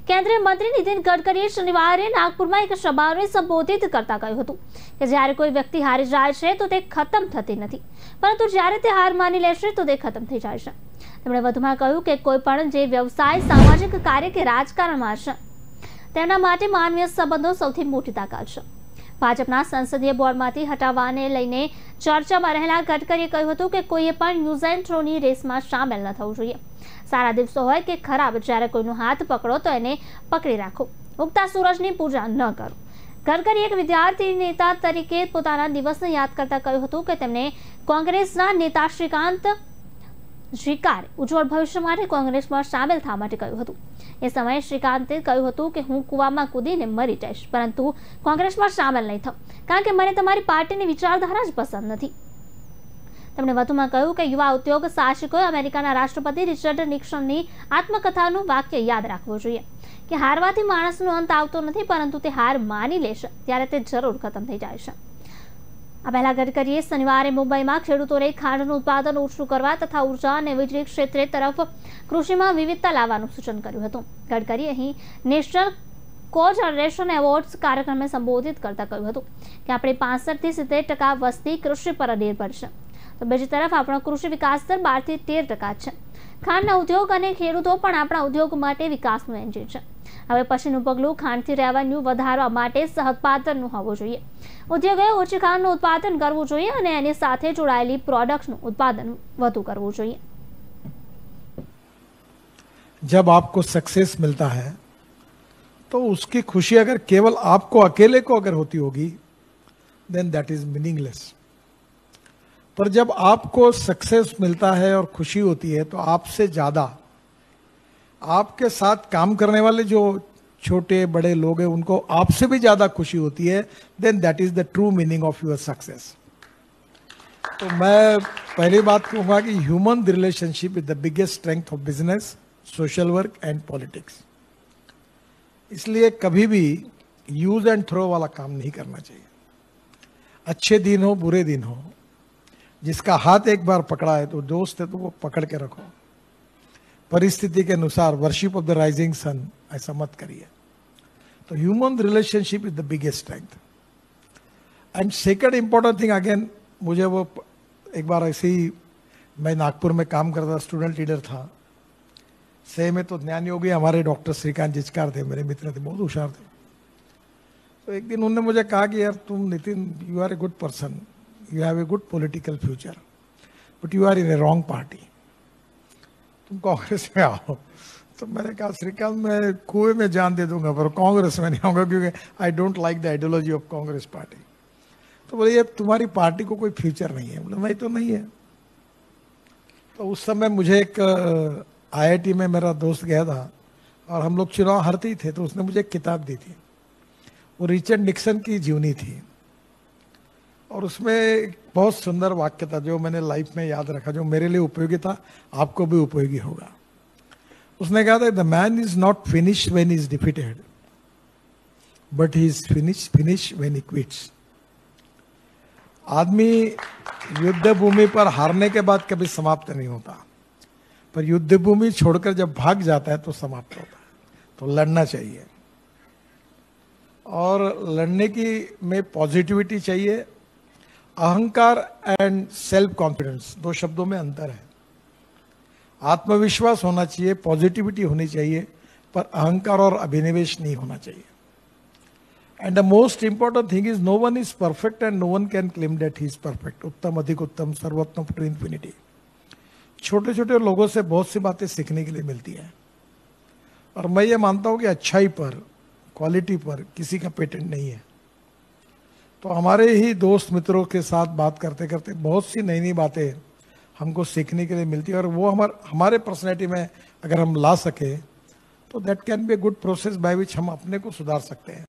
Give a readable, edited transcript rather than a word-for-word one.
કેન્દ્રીય મંત્રી નીતિન ગડકરીએ શનિવારે નાગપુરમાં એક સભાને સંબોધિત કરતા કહ્યું હતું કે જ્યારે કોઈ વ્યક્તિ હારી જાય છે તો તે ખતમ થતી નથી, પરંતુ જ્યારે તે હાર માની લેશે તો તે ખતમ થઈ જાય છે. તેમણે વધુમાં કહ્યું કે કોઈ પણ જે વ્યવસાય, સામાજિક કાર્ય કે રાજકારણમાં છે તેના માટે માનવીય સંબંધો સૌથી મોટી તાકાત છે. ભાજપના સંસદીય બોર્ડમાંથી હટાવવાને લઈને ચર્ચામાં રહેલા ગડકરીએ કહ્યું હતું કે કોઈએ પણ યુઝ એન્ડ થ્રોની રેસમાં સામેલ ન થવું જોઈએ. સારા દિવસો હોય કે ખરાબ, જ્યારે કોઈનો હાથ પકડો તો એને પકડી રાખો, ઉગતા સૂરજની પૂજા ન કરો. ગડકરીએ એક વિદ્યાર્થી નેતા તરીકે પોતાના દિવસને યાદ કરતા કહ્યું હતું કે તેમને કોંગ્રેસના નેતા શ્રીકાંત શિકારે ઉજ્જવળ ભવિષ્ય માટે કોંગ્રેસમાં સામેલ થવા માટે કહ્યું હતું. એ સમયે શ્રીકાંતે કહ્યું હતું કે હું કૂવામાં કૂદીને મરી જઈશ, પરંતુ કોંગ્રેસમાં સામેલ નહીં થાઉં, કારણ કે મને તમારી પાર્ટીની વિચારધારા જ પસંદ નથી. તેમણે વધુમાં કહ્યું કે યુવા ઉદ્યોગ સાહસિકોએ અમેરિકાના રાષ્ટ્રપતિ રિચર્ડ નિક્સનની આત્મકથાનું વાક્ય યાદ રાખવું જોઈએ કે હારવાથી માણસનો અંત આવતો નથી, પરંતુ તે હાર માની લેશે ત્યારે તે જરૂર ખતમ થઈ જાય છે. આ પહેલા ગડકરીએ શનિવારે મુંબઈમાં ખેડૂતોને ખાંડનું ઉત્પાદન ઓછું કરવા તથા ઉર્જા અને વીજળી ક્ષેત્રે તરફ કૃષિમાં વિવિધતા લાવવાનું સૂચન કર્યું હતું. ગડકરીએ અહીં નેશનલ કોજનરેશન એવોર્ડ્સ કાર્યક્રમને સંબોધિત કરતા કહ્યું હતું કે આપણે 65 થી 70% વસ્તી કૃષિ પર નિર્ભર છે, તો બીજી તરફ આપણો કૃષિ વિકાસ દર 12 થી 13% છે. ખાંડના ઉદ્યોગ અને ખેડૂતો પણ આપણા ઉદ્યોગ માટે વિકાસનું એન્જિન છે. હવે પછીનું પગલું ખાંડથી રેવન્યુ વધારવા માટે સહઉત્પાદનનું હોવું જોઈએ. ઉદ્યોગોએ ઓછી ખાંડનું ઉત્પાદન કરવું જોઈએ અને એની સાથે જોડાયેલી પ્રોડક્ટ્સનું ઉત્પાદન વધુ કરવું જોઈએ. जब आपको सक्सेस मिलता है तो उसकी खुशी अगर केवल आपको अकेले को अगर होती होगी देन दैट इज मीनिंगलेस. पर जब आपको सक्सेस मिलता है और खुशी होती है तो आपसे ज्यादा आपके साथ काम करने वाले जो छोटे बड़े लोग हैं उनको आपसे भी ज्यादा खुशी होती है, then that is the true meaning of your success. तो मैं पहली बात कहूंगा कि human relationship is the biggest strength of business, social work and politics. इसलिए कभी भी यूज एंड थ्रो वाला काम नहीं करना चाहिए. अच्छे दिन हो बुरे दिन हो, जिसका हाथ एक बार पकड़ा है तो दोस्त है तो वो पकड़ के रखो. परिस्थिति के अनुसार worship of the rising sun ऐसा मत करिए. तो human relationship is the biggest strength. And second important thing again, मुझे वो एक बार ऐसे ही मैं नागपुर में काम करता, स्टूडेंट लीडर था. से में तो ज्ञान योगी हमारे डॉक्टर श्रीकांत जिचकार थे, मेरे मित्र थे, बहुत होशियार थे. तो एक दिन उन्होंने मुझे कहा कि यार तुम Nitin, you are a good person, you have a good political future, but you are in a wrong party. तुम कांग्रेस में आओ. तो मैंने कहा श्रीकांत मैं कुएं में जान दे दूंगा पर कांग्रेस में नहीं आऊंगा, क्योंकि I don't like the ideology of Congress party. तो बोले ये तुम्हारी पार्टी को कोई फ्यूचर नहीं है. बोले नहीं तो नहीं है. तो उस समय मुझे एक IIT में मेरा दोस्त गया था और हम लोग चुनाव हारते ही थे, तो उसने मुझे एक किताब दी थी. वो रिचर्ड निक्सन की जीवनी थी और उसमें एक बहुत सुंदर वाक्य था जो मैंने लाइफ में याद रखा, जो मेरे लिए उपयोगी था, आपको भी उपयोगी होगा. उसने कहा था the man is not finished when he is defeated, but he is finish when he quits. आदमी युद्ध भूमि पर हारने के बाद कभी समाप्त नहीं होता, पर युद्ध भूमि छोड़कर जब भाग जाता है तो समाप्त होता है. तो लड़ना चाहिए और लड़ने की में पॉजिटिविटी चाहिए. अहंकार एंड सेल्फ कॉन्फिडेंस, दो शब्दों में अंतर है. आत्मविश्वास होना चाहिए, पॉजिटिविटी होनी चाहिए, पर अहंकार और अभिनिवेश नहीं होना चाहिए. And the most important thing is no one is perfect and no one can claim that he is perfect. उत्तम अधिक उत्तम सर्वोत्तम टू इन्फिनिटी. छोटे छोटे लोगों से बहुत सी बातें सीखने के लिए मिलती है और मैं ये मानता हूं कि अच्छाई पर, क्वालिटी पर किसी का पेटेंट नहीं है. तो हमारे ही दोस्त मित्रों के साथ बात करते करते बहुत सी नई नई बातें हमको सीखने के लिए मिलती है और वो हमारे पर्सनैलिटी में अगर हम ला सके तो that can be a good process by which हम अपने को सुधार सकते हैं.